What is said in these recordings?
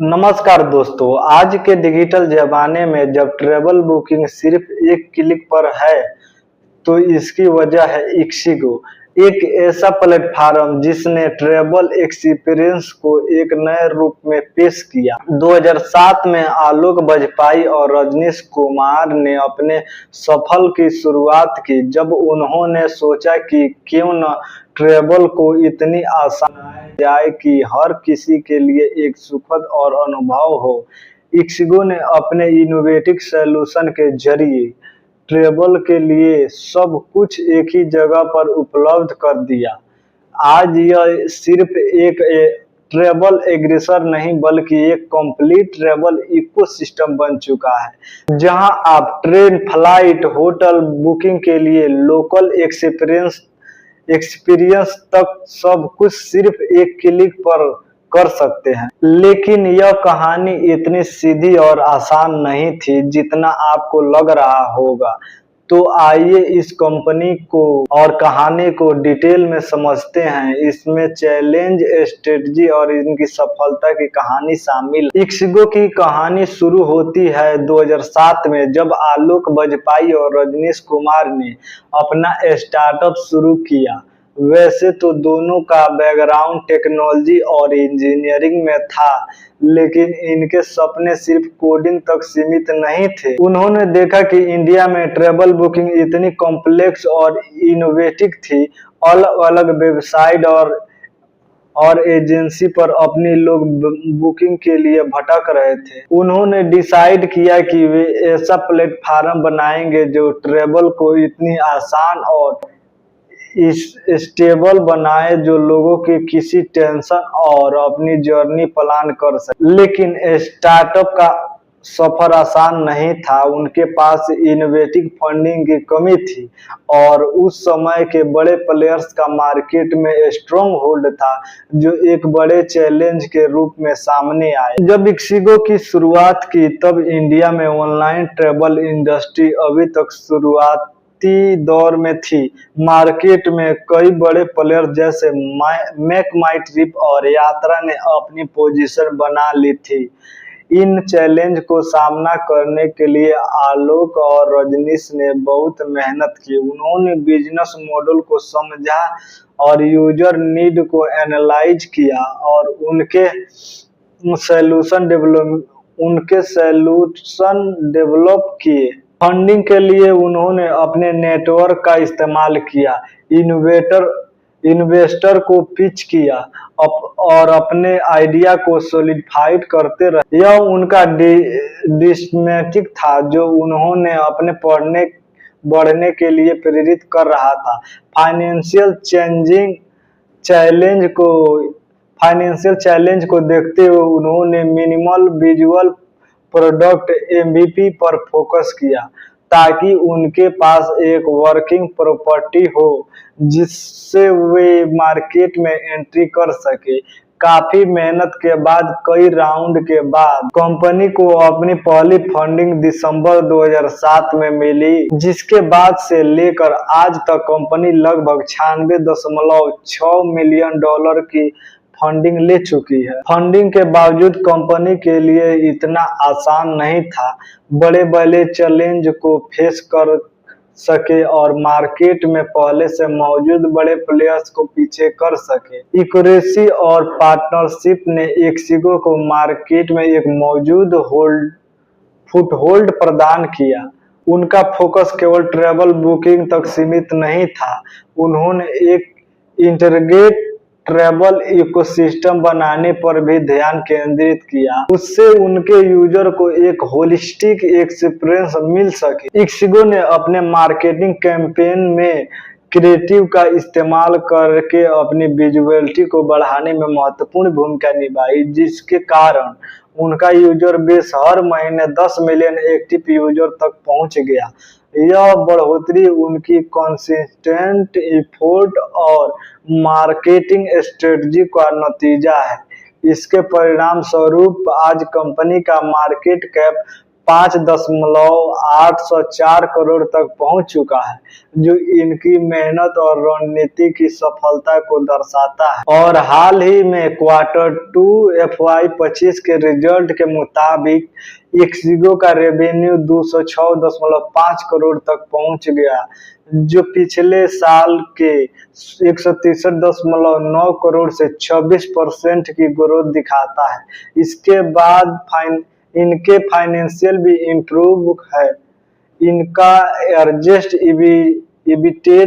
नमस्कार दोस्तों, आज के डिजिटल ज़माने में जब ट्रैवल बुकिंग सिर्फ एक क्लिक पर है, तो इसकी वजह है इक्सिगो, एक ऐसा प्लेटफ़ॉर्म जिसने ट्रैवल एक्सपीरियंस को एक नए रूप में पेश किया। 2007 में आलोक बाजपेयी और रजनीश कुमार ने अपने सफर की शुरुआत की, जब उन्होंने सोचा कि क्यों न ट्रैवल को इतनी आसान बनाया जाए कि हर किसी के लिए एक सुखद और अनुभव हो। इक्सिगो ने अपने इनोवेटिव सॉल्यूशन के जरिए ट्रैवल के लिए सब कुछ एक ही जगह पर उपलब्ध कर दिया। आज यह सिर्फ एक ट्रैवल एग्रीसर नहीं बल्कि एक कंप्लीट ट्रैवल इकोसिस्टम बन चुका है, जहां आप ट्रेन, फ्लाइट, होटल बुकिंग के लिए लोकल एक्सपीरियंस तक सब कुछ सिर्फ एक क्लिक पर कर सकते हैं। लेकिन यह कहानी इतनी सीधी और आसान नहीं थी जितना आपको लग रहा होगा। तो आइए इस कंपनी को और कहानी को डिटेल में समझते हैं। इसमें चैलेंज, स्ट्रेटजी और इनकी सफलता की कहानी शामिल है। इक्सिगो की कहानी शुरू होती है 2007 में, जब आलोक बाजपेयी और रजनीश कुमार ने अपना स्टार्टअप शुरू किया। वैसे तो दोनों का बैकग्राउंड टेक्नोलॉजी और इंजीनियरिंग में था, लेकिन इनके सपने सिर्फ कोडिंग तक सीमित नहीं थे। उन्होंने देखा कि इंडिया में ट्रैवल बुकिंग इतनी कॉम्प्लेक्स और इनोवेटिव थी। अलग-अलग वेबसाइट और एजेंसी पर अपनी लोग बुकिंग के लिए भटक रहे थे। उन्होंने डिसाइड किया कि वे ऐसा प्लेटफॉर्म बनाएंगे जो ट्रैवल को इतनी आसान और स्टेबल बनाए, जो लोगों की किसी टेंशन और अपनी जर्नी प्लान कर सके। लेकिन स्टार्टअप का सफर आसान नहीं था। उनके पास इनोवेटिव फंडिंग की कमी थी और उस समय के बड़े प्लेयर्स का मार्केट में स्ट्रॉन्ग होल्ड था, जो एक बड़े चैलेंज के रूप में सामने आए। जब इक्सिगो की शुरुआत की, तब इंडिया में ऑनलाइन ट्रैवल इंडस्ट्री अभी तक शुरुआती दौर में थी। मार्केट में कई बड़े प्लेयर जैसे मेक माई ट्रिप और यात्रा ने अपनी पोजीशन बना ली थी। इन चैलेंज को सामना करने के लिए आलोक और रजनीश ने बहुत मेहनत की। उन्होंने बिजनेस मॉडल को समझा और यूजर नीड को एनालाइज किया और उनके सॉल्यूशन डेवलप किए। फंडिंग के लिए उन्होंने अपने नेटवर्क का इस्तेमाल किया, इन्वेस्टर को पिच किया और अपने आइडिया को सॉलिडिफाइड करते रहे। यह उनका डिस्मेटिक था, जो उन्होंने अपने बढ़ने के लिए प्रेरित कर रहा था। फाइनेंशियल चैलेंज को देखते हुए उन्होंने मिनिमल विजुअल प्रोडक्ट एमवीपी पर फोकस किया, ताकि उनके पास एक वर्किंग प्रॉपर्टी हो जिससे वे मार्केट में एंट्री कर सके। काफी मेहनत के बाद, कई राउंड के बाद कंपनी को अपनी पहली फंडिंग दिसंबर 2007 में मिली, जिसके बाद से लेकर आज तक कंपनी लगभग $96.6 मिलियन की फंडिंग ले चुकी है। फंडिंग के बावजूद कंपनी के लिए इतना आसान नहीं था बड़े-बड़े चैलेंज को फेस कर सके और मार्केट में पहले से मौजूद बड़े प्लेयर्स को पीछे कर सके। इक्विटी और पार्टनरशिप ने इक्सिगो को मार्केट में एक मौजूद फुटहोल्ड प्रदान किया। उनका फोकस केवल ट्रैवल बुकिंग तक सीमित नहीं था। उन्होंने एक इंटीग्रेटेड ट्रैवल इकोसिस्टम बनाने पर भी ध्यान केंद्रित किया, उससे उनके यूजर को एक होलिस्टिक एक्सपीरियंस मिल सके। इक्सिगो ने अपने मार्केटिंग कैंपेन में क्रिएटिव का इस्तेमाल करके अपनी विजिबिलिटी को बढ़ाने में महत्वपूर्ण भूमिका निभाई, जिसके कारण उनका यूजर बेस हर महीने 10 मिलियन एक्टिव यूजर तक पहुंच गया। यह बढ़ोतरी उनकी कंसिस्टेंट एफर्ट और मार्केटिंग स्ट्रेटजी का नतीजा है। इसके परिणाम स्वरूप आज कंपनी का मार्केट कैप 5.804 करोड़ तक पहुंच चुका है, जो इनकी मेहनत और रणनीति की सफलता को दर्शाता है। और हाल ही में Q2 FY25 के रिजल्ट के मुताबिक ixigo का रेवेन्यू 206.5 करोड़ तक पहुंच गया, जो पिछले साल के 163.9 करोड़ से 26% की ग्रोथ दिखाता है। इसके बाद इनके फाइनेंशियल भी इम्प्रूव है। इनका एडजस्ट EBITDA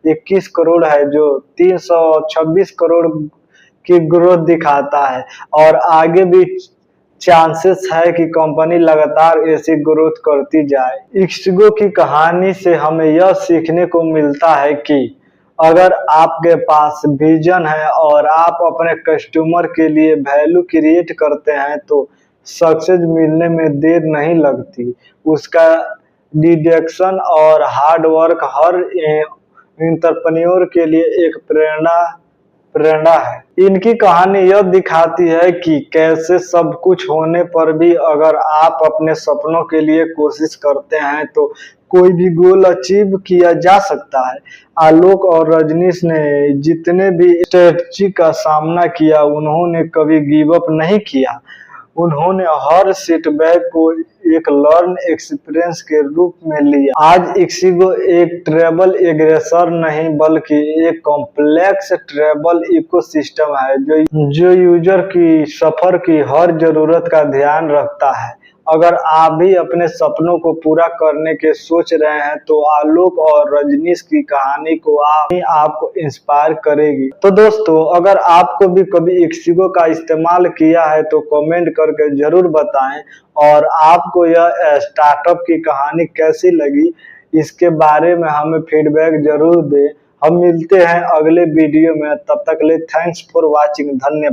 21 करोड़ है, जो 326 करोड़ की ग्रोथ दिखाता है और आगे भी चांसेस है कि कंपनी लगातार ऐसी ग्रोथ करती जाए। ixigo की कहानी से हमें यह सीखने को मिलता है कि अगर आपके पास विजन है और आप अपने कस्टमर के लिए वैल्यू क्रिएट करते हैं तो सक्सेस मिलने में देर नहीं लगती। उसका डिडेक्शन और हार्ड वर्क हर एंटरप्रेन्योर के लिए एक प्रेरणा है। इनकी कहानी यह दिखाती है कि कैसे सब कुछ होने पर भी अगर आप अपने सपनों के लिए कोशिश करते हैं तो कोई भी गोल अचीव किया जा सकता है। आलोक और रजनीश ने जितने भी स्ट्रेटजी का सामना किया, उन्होंने कभी गिव अप नहीं किया। उन्होंने हर सेटबैक को एक लर्न एक्सपीरियंस के रूप में लिया। आज ixigo एक ट्रैवल एग्रेसर नहीं बल्कि एक कॉम्प्लेक्स ट्रैवल इकोसिस्टम है, जो यूजर की सफर की हर जरूरत का ध्यान रखता है। अगर आप भी अपने सपनों को पूरा करने के सोच रहे हैं तो आलोक और रजनीश की कहानी को आपको इंस्पायर करेगी। तो दोस्तों, अगर आपको भी कभी ixigo का इस्तेमाल किया है तो कमेंट करके जरूर बताएं और आपको यह स्टार्टअप की कहानी कैसी लगी, इसके बारे में हमें फीडबैक जरूर दें। हम मिलते हैं अगले वीडियो में, तब तक के लिए थैंक्स फॉर वॉचिंग। धन्यवाद।